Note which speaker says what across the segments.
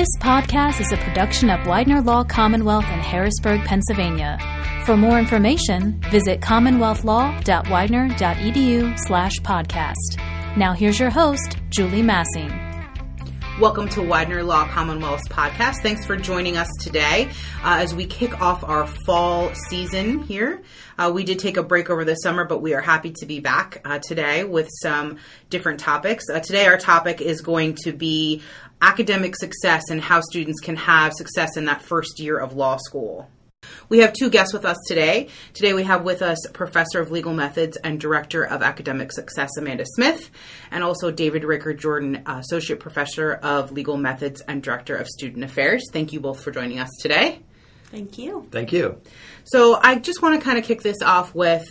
Speaker 1: This podcast is a production of Widener Law Commonwealth in Harrisburg, Pennsylvania. For more information, visit commonwealthlaw.widener.edu/podcast. Now here's your host, Julie Massing.
Speaker 2: Welcome to Widener Law Commonwealth's podcast. Thanks for joining us today as we kick off our fall season here. We did take a break over the summer, but we are happy to be back today with some different topics. Today our topic is going to be academic success and how students can have success in that first year of law school. We have two guests with us today. Today we have with us Professor of Legal Methods and Director of Academic Success, Amanda Smith, and also David Ricker Jordan, Associate Professor of Legal Methods and Director of Student Affairs. Thank you both for joining us today.
Speaker 3: Thank you.
Speaker 4: Thank you.
Speaker 2: So I just want to kind of kick this off with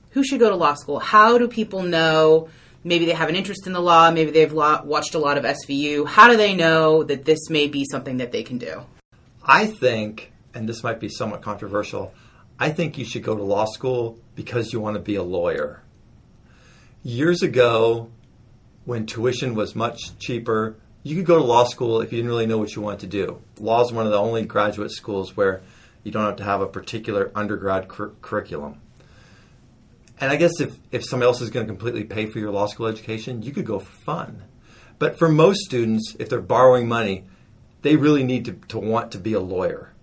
Speaker 2: who should go to law school? How do people know? Maybe they have an interest in the law. Maybe they've watched a lot of SVU. How do they know that this may be something that they can do?
Speaker 4: I think, and this might be somewhat controversial, I think you should go to law school because you want to be a lawyer. Years ago, when tuition was much cheaper, you could go to law school if you didn't really know what you wanted to do. Law is one of the only graduate schools where you don't have to have a particular undergrad curriculum. And I guess if somebody else is going to completely pay for your law school education, you could go for fun. But for most students, if they're borrowing money, they really need to want to be a lawyer.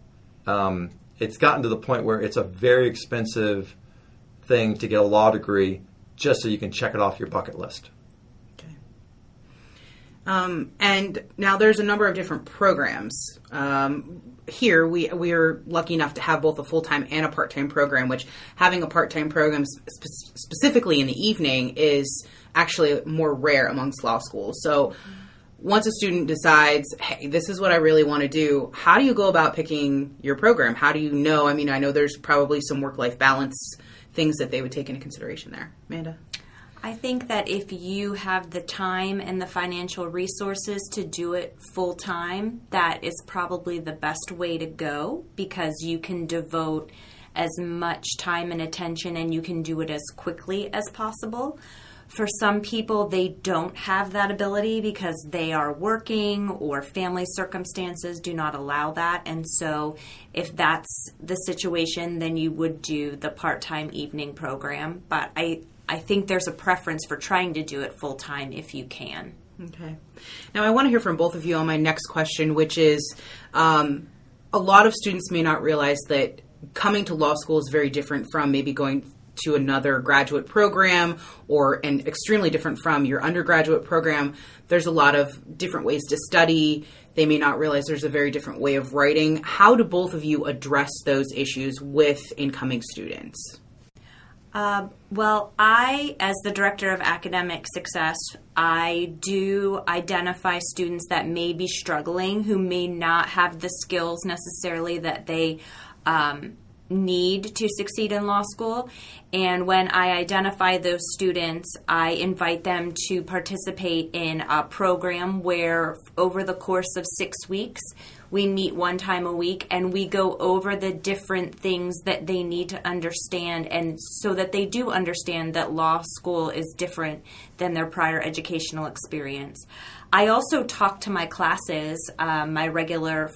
Speaker 4: It's gotten to the point where it's a very expensive thing to get a law degree just so you can check it off your bucket list.
Speaker 2: Okay. And now there's a number of different programs. Here, we are lucky enough to have both a full-time and a part-time program, which having a part-time program specifically in the evening is actually more rare amongst law schools. So once a student decides, hey, this is what I really want to do, how do you go about picking your program? How do you know? I mean, I know there's probably some work-life balance things that they would take into consideration there. Amanda?
Speaker 3: I think that if you have the time and the financial resources to do it full time, that is probably the best way to go because you can devote as much time and attention and you can do it as quickly as possible. For some people, they don't have that ability because they are working or family circumstances do not allow that. And so if that's the situation, then you would do the part-time evening program. But I think there's a preference for trying to do it full-time if you can.
Speaker 2: Okay. Now, I want to hear from both of you on my next question, which is a lot of students may not realize that coming to law school is very different from maybe going to another graduate program and extremely different from your undergraduate program. There's a lot of different ways to study. They may not realize there's a very different way of writing. How do both of you address those issues with incoming students?
Speaker 3: Well, I, as the Director of Academic Success, I do identify students that may be struggling, who may not have the skills necessarily that they need to succeed in law school. And when I identify those students, I invite them to participate in a program where over the course of 6 weeks, we meet one time a week and we go over the different things that they need to understand, and so that they do understand that law school is different than their prior educational experience. I also talk to my classes, my regular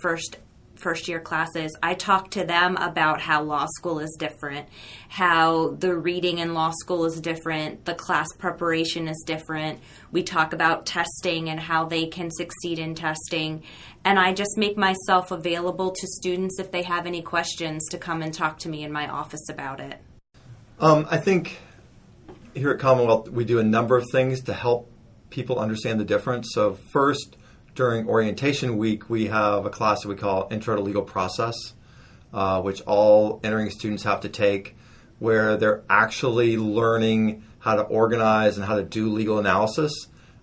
Speaker 3: first-year classes. I talk to them about how law school is different, how the reading in law school is different, the class preparation is different. We talk about testing and how they can succeed in testing. And I just make myself available to students if they have any questions to come and talk to me in my office about it.
Speaker 4: I think here at Commonwealth we do a number of things to help people understand the difference. So first, during orientation week, we have a class that we call Intro to Legal Process, which all entering students have to take, where they're actually learning how to organize and how to do legal analysis.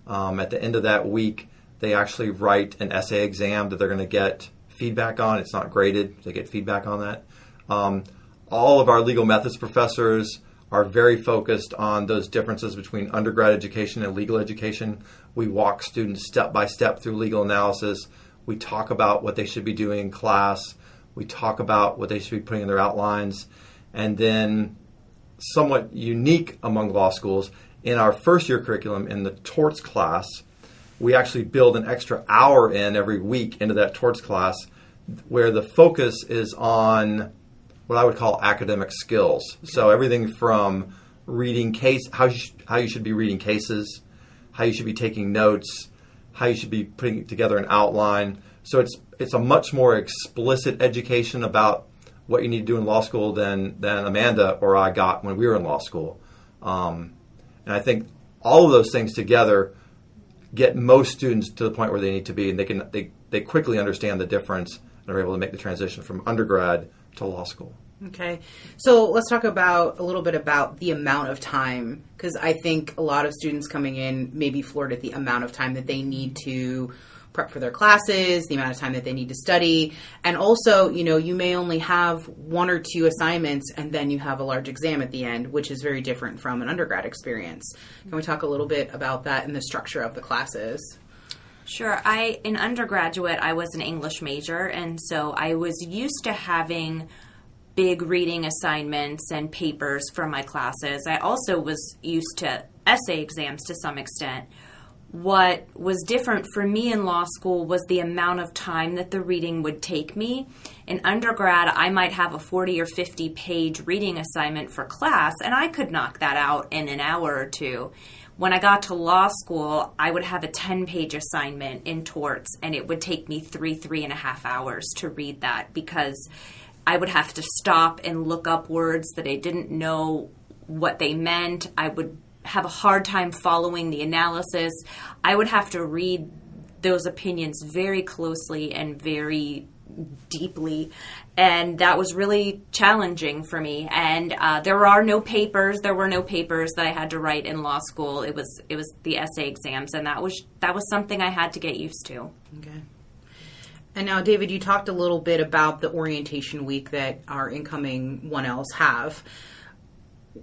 Speaker 4: At the end of that week, they actually write an essay exam that they're going to get feedback on. It's not graded. They get feedback on that. All of our legal methods professors are very focused on those differences between undergrad education and legal education. We walk students step by step through legal analysis. We talk about what they should be doing in class. We talk about what they should be putting in their outlines. And then, somewhat unique among law schools, in our first year curriculum, in the torts class, we actually build an extra hour in every week into that torts class where the focus is on what I would call academic skills. So everything from reading how you should be reading cases, how you should be taking notes, how you should be putting together an outline. So it's a much more explicit education about what you need to do in law school than Amanda or I got when we were in law school. And I think all of those things together get most students to the point where they need to be, and they quickly understand the difference and are able to make the transition from undergrad to law school.
Speaker 2: Okay. So let's talk a little bit about the amount of time, because I think a lot of students coming in may be floored at the amount of time that they need to prep for their classes, the amount of time that they need to study. And also, you may only have 1 or 2 assignments and then you have a large exam at the end, which is very different from an undergrad experience. Can we talk a little bit about that and the structure of the classes?
Speaker 3: Sure. In undergraduate, I was an English major, and so I was used to having big reading assignments and papers for my classes. I also was used to essay exams to some extent. What was different for me in law school was the amount of time that the reading would take me. In undergrad, I might have a 40 or 50 page reading assignment for class, and I could knock that out in an hour or 2. When I got to law school, I would have a 10-page assignment in torts, and it would take me 3.5 hours to read that because I would have to stop and look up words that I didn't know what they meant. I would have a hard time following the analysis. I would have to read those opinions very closely and very deeply, and that was really challenging for me. And there were no papers that I had to write in law school. It was the essay exams, and that was something I had to get used to.
Speaker 2: Okay. And now, David, you talked a little bit about the orientation week that our incoming 1Ls have.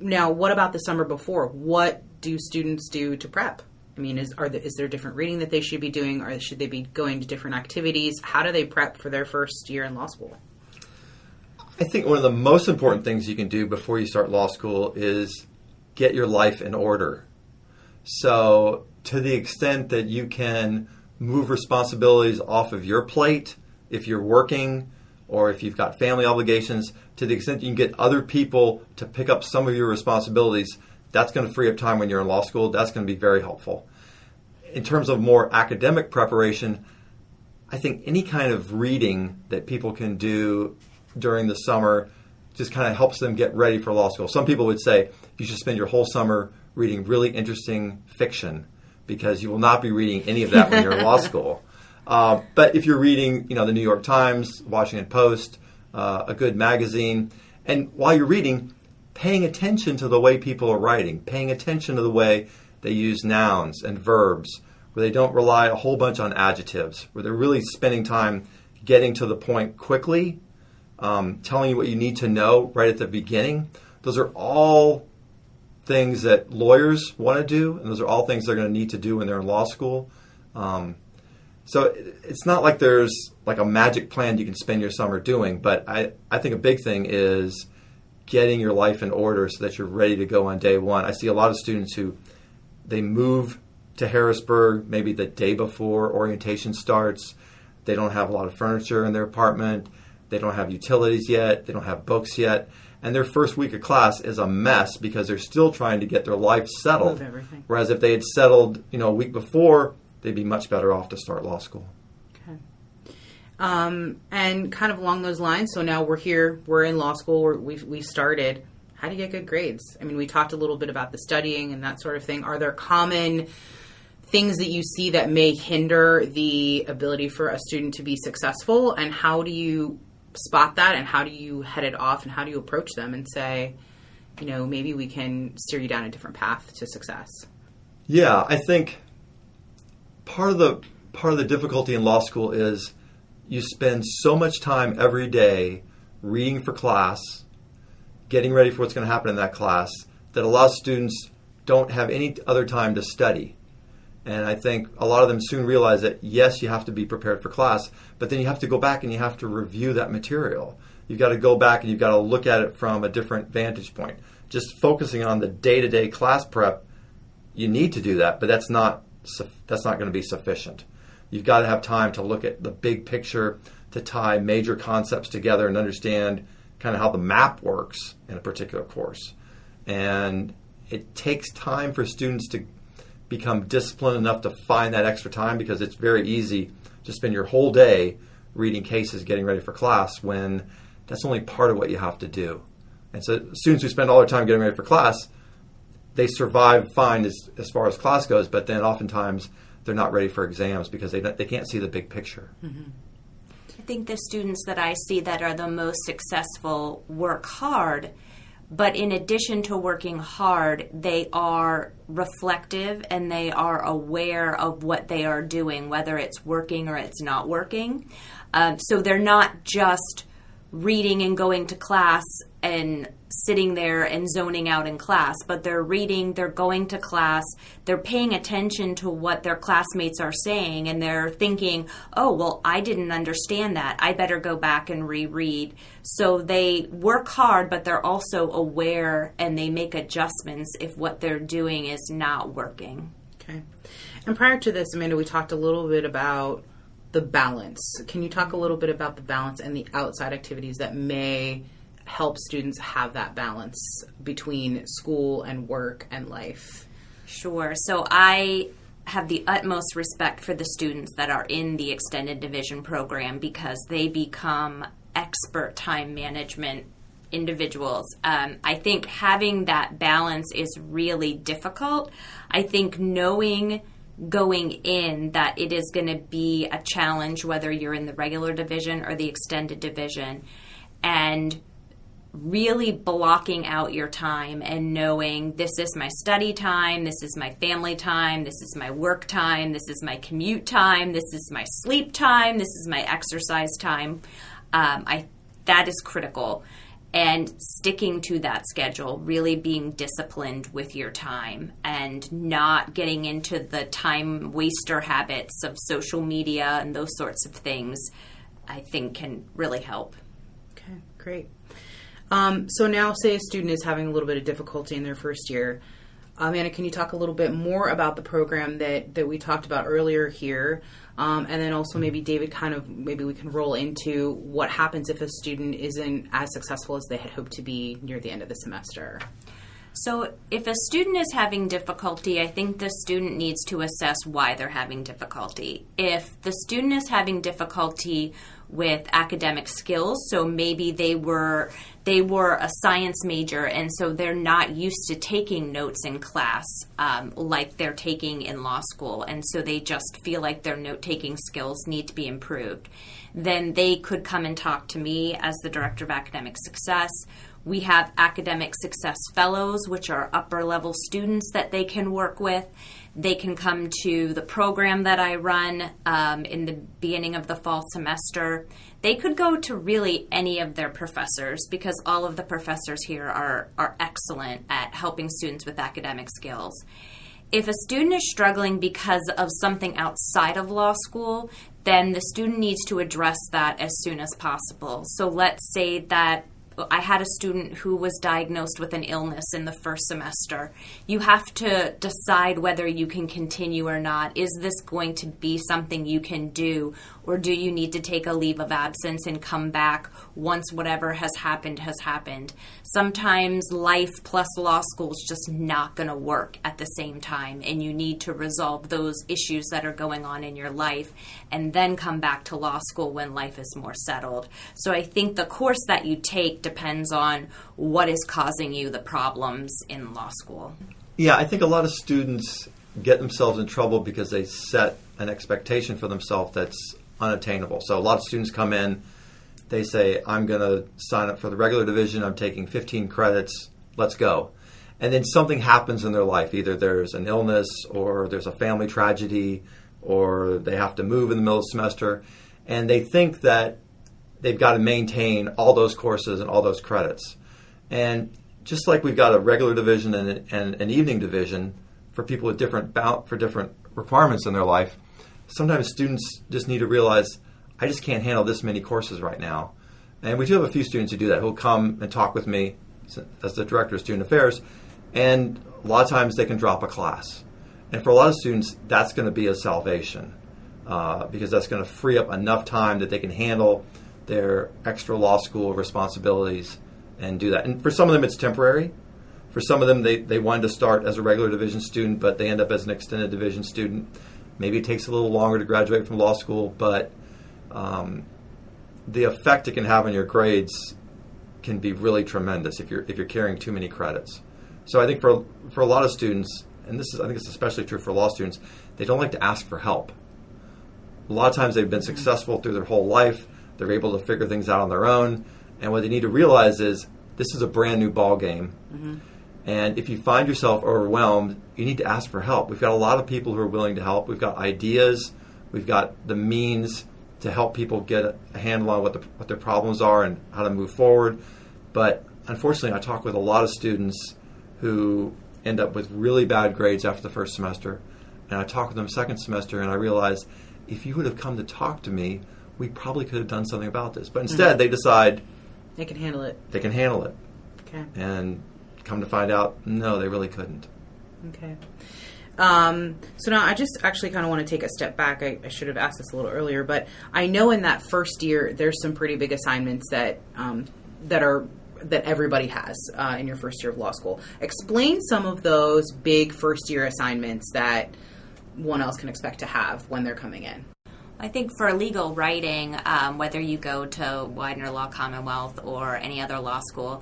Speaker 2: Now, what about the summer before? What do students do to prep? I mean, is there different reading that they should be doing, or should they be going to different activities? How do they prep for their first year in law school?
Speaker 4: I think one of the most important things you can do before you start law school is get your life in order. So to the extent that you can move responsibilities off of your plate, if you're working or if you've got family obligations, to the extent you can get other people to pick up some of your responsibilities, that's going to free up time when you're in law school. That's going to be very helpful. In terms of more academic preparation, I think any kind of reading that people can do during the summer just kind of helps them get ready for law school. Some people would say you should spend your whole summer reading really interesting fiction because you will not be reading any of that when you're in law school. But if you're reading, the New York Times, Washington Post, a good magazine, and while you're reading, paying attention to the way people are writing, paying attention to the way they use nouns and verbs, where they don't rely a whole bunch on adjectives, where they're really spending time getting to the point quickly, telling you what you need to know right at the beginning. Those are all things that lawyers want to do, and those are all things they're going to need to do when they're in law school. So it's not like there's like a magic plan you can spend your summer doing, but I think a big thing is getting your life in order so that you're ready to go on day one. I see a lot of students who they move to Harrisburg maybe the day before orientation starts. They don't have a lot of furniture in their apartment. They don't have utilities yet. They don't have books yet. And their first week of class is a mess because they're still trying to get their life settled. Whereas if they had settled, a week before, they'd be much better off to start law school.
Speaker 2: Okay. And kind of along those lines, so now we're here, we're in law school, we've started. How do you get good grades? I mean, we talked a little bit about the studying and that sort of thing. Are there common things that you see that may hinder the ability for a student to be successful? And how do you spot that, and how do you head it off, and how do you approach them and say, maybe we can steer you down a different path to success?
Speaker 4: Yeah, I think part of the difficulty in law school is you spend so much time every day reading for class, getting ready for what's going to happen in that class, that a lot of students don't have any other time to study. And I think a lot of them soon realize that, yes, you have to be prepared for class, but then you have to go back and you have to review that material. You've got to go back and you've got to look at it from a different vantage point. Just focusing on the day-to-day class prep, you need to do that, but that's not that's not going to be sufficient. You've got to have time to look at the big picture, to tie major concepts together and understand kind of how the map works in a particular course. And it takes time for students to become disciplined enough to find that extra time, because it's very easy to spend your whole day reading cases, getting ready for class, when that's only part of what you have to do. And so students who spend all their time getting ready for class, they survive fine as far as class goes, but then oftentimes they're not ready for exams because they can't see the big picture.
Speaker 3: Mm-hmm. I think the students that I see that are the most successful work hard, but in addition to working hard, they are reflective and they are aware of what they are doing, whether it's working or it's not working. So they're not just reading and going to class and sitting there and zoning out in class, but they're reading, they're going to class, they're paying attention to what their classmates are saying, and they're thinking, oh, well, I didn't understand that. I better go back and reread. So they work hard, but they're also aware and they make adjustments if what they're doing is not working.
Speaker 2: Okay. And prior to this, Amanda, we talked a little bit about the balance. Can you talk a little bit about the balance and the outside activities that may help students have that balance between school and work and life?
Speaker 3: Sure. So I have the utmost respect for the students that are in the extended division program, because they become expert time management individuals. I think having that balance is really difficult. I think knowing going in that it is going to be a challenge whether you're in the regular division or the extended division, and really blocking out your time and knowing this is my study time, this is my family time, this is my work time, this is my commute time, this is my sleep time, this is my exercise time. That is critical. And sticking to that schedule, really being disciplined with your time and not getting into the time waster habits of social media and those sorts of things, I think can really help.
Speaker 2: Okay, great. So now say a student is having a little bit of difficulty in their first year. Amanda, can you talk a little bit more about the program that we talked about earlier here? And then also maybe David, maybe we can roll into what happens if a student isn't as successful as they had hoped to be near the end of the semester.
Speaker 3: So if a student is having difficulty, I think the student needs to assess why they're having difficulty. If the student is having difficulty with academic skills, so maybe they were a science major and so they're not used to taking notes in class like they're taking in law school, and so they just feel like their note-taking skills need to be improved, then they could come and talk to me as the Director of Academic Success. We have Academic Success Fellows, which are upper-level students that they can work with. They can come to the program that I run in the beginning of the fall semester. They could go to really any of their professors, because all of the professors here are excellent at helping students with academic skills. If a student is struggling because of something outside of law school, then the student needs to address that as soon as possible. So let's say that I had a student who was diagnosed with an illness in the first semester. You have to decide whether you can continue or not. Is this going to be something you can do, or do you need to take a leave of absence and come back once whatever has happened has happened? Sometimes life plus law school is just not going to work at the same time, and you need to resolve those issues that are going on in your life and then come back to law school when life is more settled. So I think the course that you take depends on what is causing you the problems in law school.
Speaker 4: Yeah, I think a lot of students get themselves in trouble because they set an expectation for themselves that's unattainable. So a lot of students come in, they say, I'm going to sign up for the regular division, I'm taking 15 credits, let's go. And then something happens in their life. Either there's an illness, or there's a family tragedy, or they have to move in the middle of the semester, and they think that they've got to maintain all those courses and all those credits. And just like we've got a regular division and an evening division for people with different requirements in their life, sometimes students just need to realize, I just can't handle this many courses right now. And we do have a few students who do that, who'll come and talk with me as the Director of Student Affairs, and a lot of times they can drop a class. And for a lot of students, that's going to be a salvation because that's going to free up enough time that they can handle their extra law school responsibilities and do that. And for some of them, it's temporary. For some of them, they wanted to start as a regular division student, but they end up as an extended division student. Maybe it takes a little longer to graduate from law school, but the effect it can have on your grades can be really tremendous if you're carrying too many credits. So I think for a lot of students, and I think it's especially true for law students, they don't like to ask for help. A lot of times they've been successful through their whole life. They're able to figure things out on their own. And what they need to realize is this is a brand new ball game. Mm-hmm. And if you find yourself overwhelmed, you need to ask for help. We've got a lot of people who are willing to help. We've got ideas. We've got the means to help people get a handle on what their problems are and how to move forward. But unfortunately, I talk with a lot of students who end up with really bad grades after the first semester. And I talk with them second semester, and I realize if you would have come to talk to me, we probably could have done something about this. But instead, they decide
Speaker 2: they can handle it.
Speaker 4: They can handle it.
Speaker 2: Okay.
Speaker 4: And come to find out, no, they really couldn't.
Speaker 2: Okay. So now I just actually kind of want to take a step back. I should have asked this a little earlier, but I know in that first year there's some pretty big assignments that everybody has in your first year of law school. Explain some of those big first year assignments that one else can expect to have when they're coming in.
Speaker 3: I think for legal writing, whether you go to Widener Law Commonwealth or any other law school,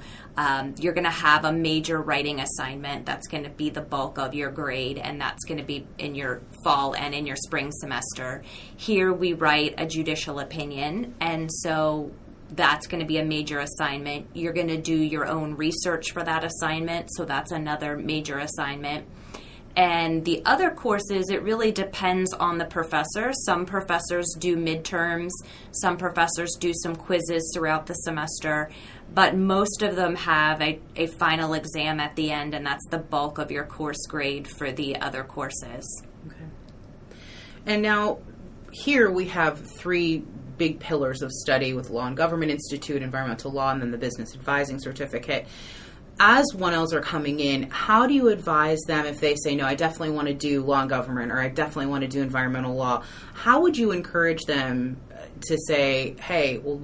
Speaker 3: you're going to have a major writing assignment that's going to be the bulk of your grade, and that's going to be in your fall and in your spring semester. Here we write a judicial opinion, and so that's going to be a major assignment. You're going to do your own research for that assignment, so that's another major assignment. And the other courses, it really depends on the professor. Some professors do midterms. Some professors do some quizzes throughout the semester. But most of them have a final exam at the end, and that's the bulk of your course grade for the other courses.
Speaker 2: Okay. And now, here we have three big pillars of study with Law and Government Institute, Environmental Law, and then the Business Advising Certificate. As 1Ls are coming in, how do you advise them if they say, no, I definitely want to do law and government, or I definitely want to do environmental law? How would you encourage them to say, hey, well,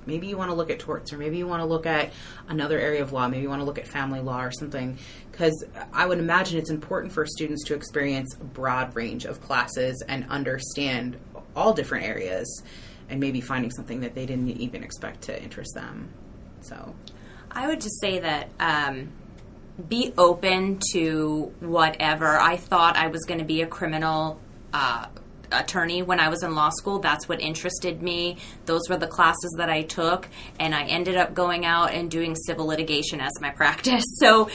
Speaker 2: maybe you want to look at torts, or maybe you want to look at another area of law, maybe you want to look at family law or something? Because I would imagine it's important for students to experience a broad range of classes and understand all different areas, and maybe finding something that they didn't even expect to interest them. So
Speaker 3: I would just say that be open to whatever. I thought I was going to be a criminal attorney when I was in law school. That's what interested me. Those were the classes that I took, and I ended up going out and doing civil litigation as my practice. So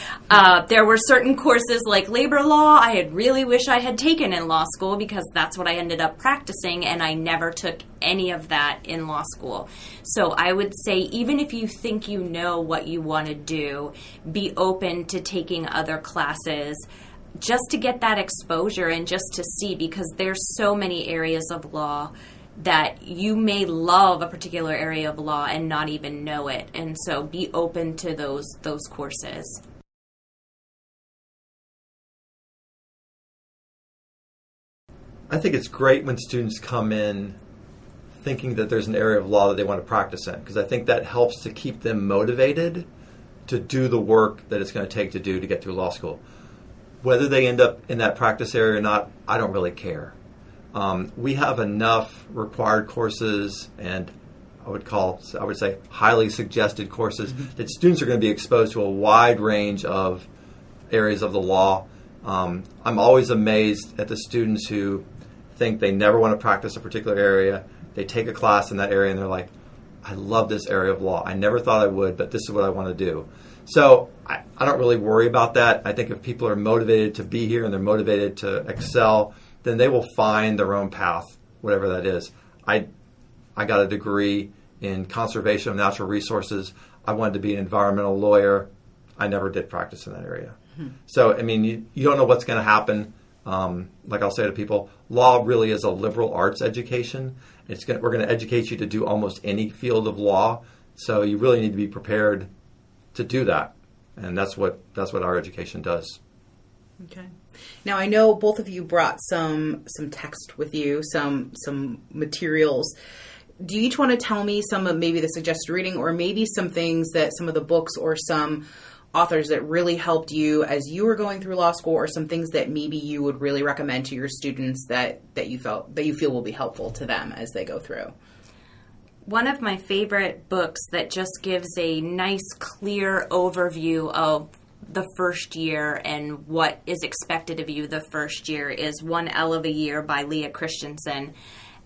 Speaker 3: there were certain courses like labor law I had really wish I had taken in law school, because that's what I ended up practicing, and I never took any of that in law school. So I would say, even if you think you know what you want to do, be open to taking other classes, just to get that exposure and just to see, because there's so many areas of law that you may love a particular area of law and not even know it. And so be open to those courses.
Speaker 4: I think it's great when students come in thinking that there's an area of law that they want to practice in, because I think that helps to keep them motivated to do the work that it's going to take to get through law school. Whether they end up in that practice area or not, I don't really care. We have enough required courses, and I would say highly suggested courses, that students are going to be exposed to a wide range of areas of the law. I'm always amazed at the students who think they never want to practice a particular area. They take a class in that area and they're like, I love this area of law. I never thought I would, but this is what I want to do. So I don't really worry about that. I think if people are motivated to be here and they're motivated to excel, then they will find their own path, whatever that is. I got a degree in conservation of natural resources. I wanted to be an environmental lawyer. I never did practice in that area. So, I mean, you don't know what's going to happen. Like I'll say to people, law really is a liberal arts education. We're going to educate you to do almost any field of law. So you really need to be prepared to do that. And that's what our education does.
Speaker 2: Okay. Now, I know both of you brought some text with you, some materials. Do you each want to tell me some of maybe the suggested reading, or maybe some things that some of the books or some authors that really helped you as you were going through law school, or some things that maybe you would really recommend to your students that you feel will be helpful to them as they go through?
Speaker 3: One of my favorite books that just gives a nice, clear overview of the first year and what is expected of you the first year is One L of a Year by Leah Christensen.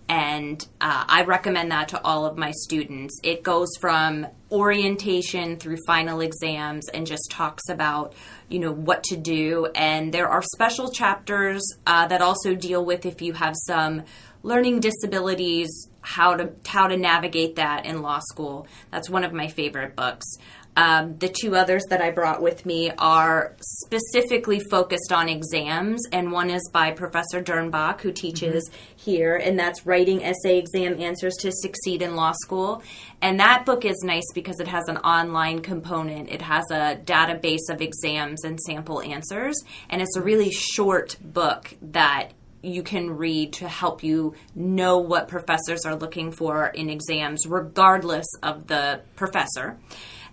Speaker 3: And I recommend that to all of my students. It goes from orientation through final exams and just talks about, what to do. And there are special chapters that also deal with if you have some learning disabilities, how to navigate that in law school. That's one of my favorite books. The two others that I brought with me are specifically focused on exams, and one is by Professor Dernbach, who teaches here, and that's Writing Essay Exam Answers to Succeed in Law School. And that book is nice because it has an online component. It has a database of exams and sample answers, and it's a really short book that you can read to help you know what professors are looking for in exams, regardless of the professor.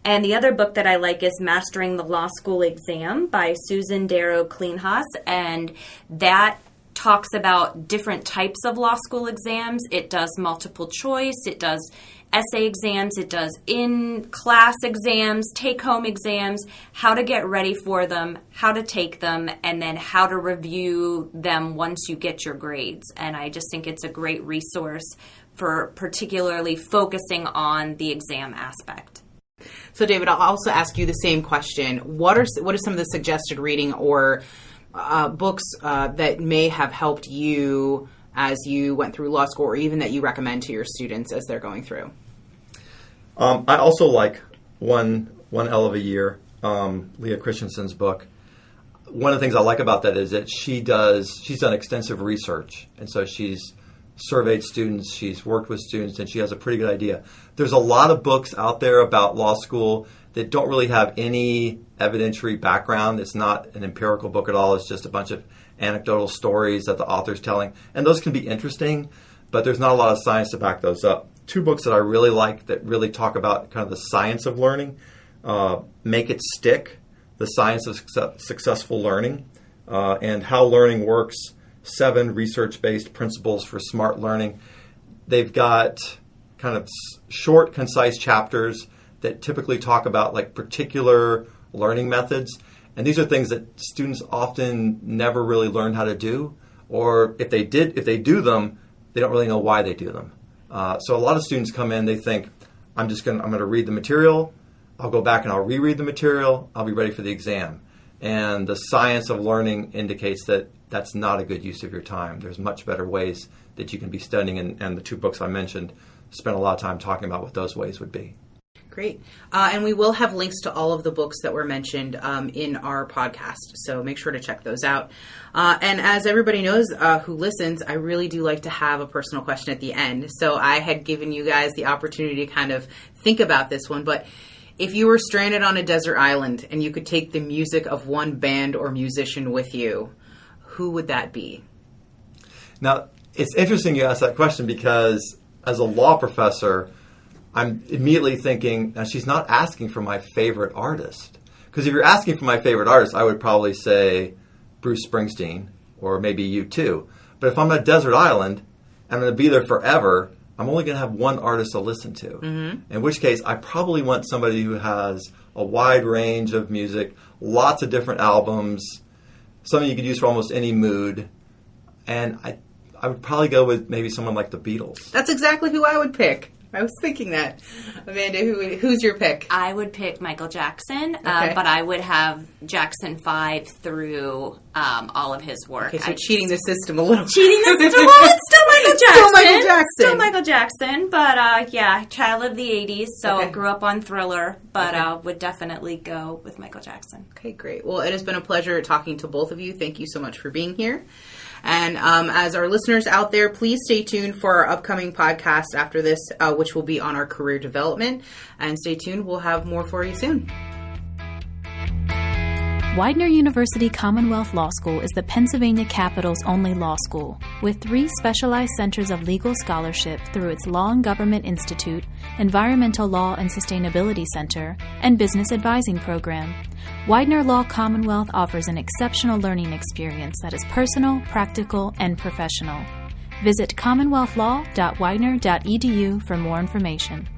Speaker 3: And the other book that I like is Mastering the Law School Exam by Susan Darrow Kleinhaus, and that talks about different types of law school exams. It does multiple choice, it does essay exams, it does in-class exams, take-home exams, how to get ready for them, how to take them, and then how to review them once you get your grades. And I just think it's a great resource for particularly focusing on the exam aspect.
Speaker 2: So, David, I'll also ask you the same question. What are some of the suggested reading or books that may have helped you as you went through law school, or even that you recommend to your students as they're going through?
Speaker 4: I also like One L of a Year, Leah Christensen's book. One of the things I like about that is that she's done extensive research, and so she's surveyed students, she's worked with students, and she has a pretty good idea. There's a lot of books out there about law school that don't really have any evidentiary background. It's not an empirical book at all. It's just a bunch of anecdotal stories that the author's telling. And those can be interesting, but there's not a lot of science to back those up. Two books that I really like that really talk about kind of the science of learning, Make It Stick, The Science of Successful Learning, and How Learning Works, 7 research-based principles for smart learning. They've got kind of short, concise chapters that typically talk about like particular learning methods. And these are things that students often never really learn how to do, or if they do them, they don't really know why they do them. So a lot of students come in, they think, I'm going to read the material, I'll go back and I'll reread the material, I'll be ready for the exam. And the science of learning indicates that that's not a good use of your time. There's much better ways that you can be studying, and the two books I mentioned spent a lot of time talking about what those ways would be.
Speaker 2: Great. And we will have links to all of the books that were mentioned in our podcast, so make sure to check those out. And as everybody knows who listens, I really do like to have a personal question at the end. So I had given you guys the opportunity to kind of think about this one, but if you were stranded on a desert island and you could take the music of one band or musician with you, who would that be?
Speaker 4: Now, it's interesting you ask that question because as a law professor, I'm immediately thinking, now she's not asking for my favorite artist. Because if you're asking for my favorite artist, I would probably say Bruce Springsteen or maybe U2. But if I'm on a desert island, I'm going to be there forever, I'm only going to have one artist to listen to. Mm-hmm. In which case, I probably want somebody who has a wide range of music, lots of different albums, something you could use for almost any mood. And I would probably go with maybe someone like the Beatles.
Speaker 2: That's exactly who I would pick. I was thinking that. Amanda, who's your pick?
Speaker 3: I would pick Michael Jackson,
Speaker 2: Okay.
Speaker 3: but I would have Jackson 5 through all of his work.
Speaker 2: Okay, so cheating the system a little.
Speaker 3: Cheating the system? Well, it's still Michael Jackson.
Speaker 2: Still Michael Jackson.
Speaker 3: Still Michael Jackson, but yeah, child of the 80s, so
Speaker 2: Okay.
Speaker 3: grew up on Thriller, but
Speaker 2: Okay.
Speaker 3: would definitely go with Michael Jackson.
Speaker 2: Okay, great. Well, it has been a pleasure talking to both of you. Thank you so much for being here. And as our listeners out there, please stay tuned for our upcoming podcast after this, which will be on our career development. And stay tuned. We'll have more for you soon.
Speaker 1: Widener University Commonwealth Law School is the Pennsylvania capital's only law school, with 3 specialized centers of legal scholarship through its Law and Government Institute, Environmental Law and Sustainability Center, and Business Advising Program. Widener Law Commonwealth offers an exceptional learning experience that is personal, practical, and professional. Visit commonwealthlaw.widener.edu for more information.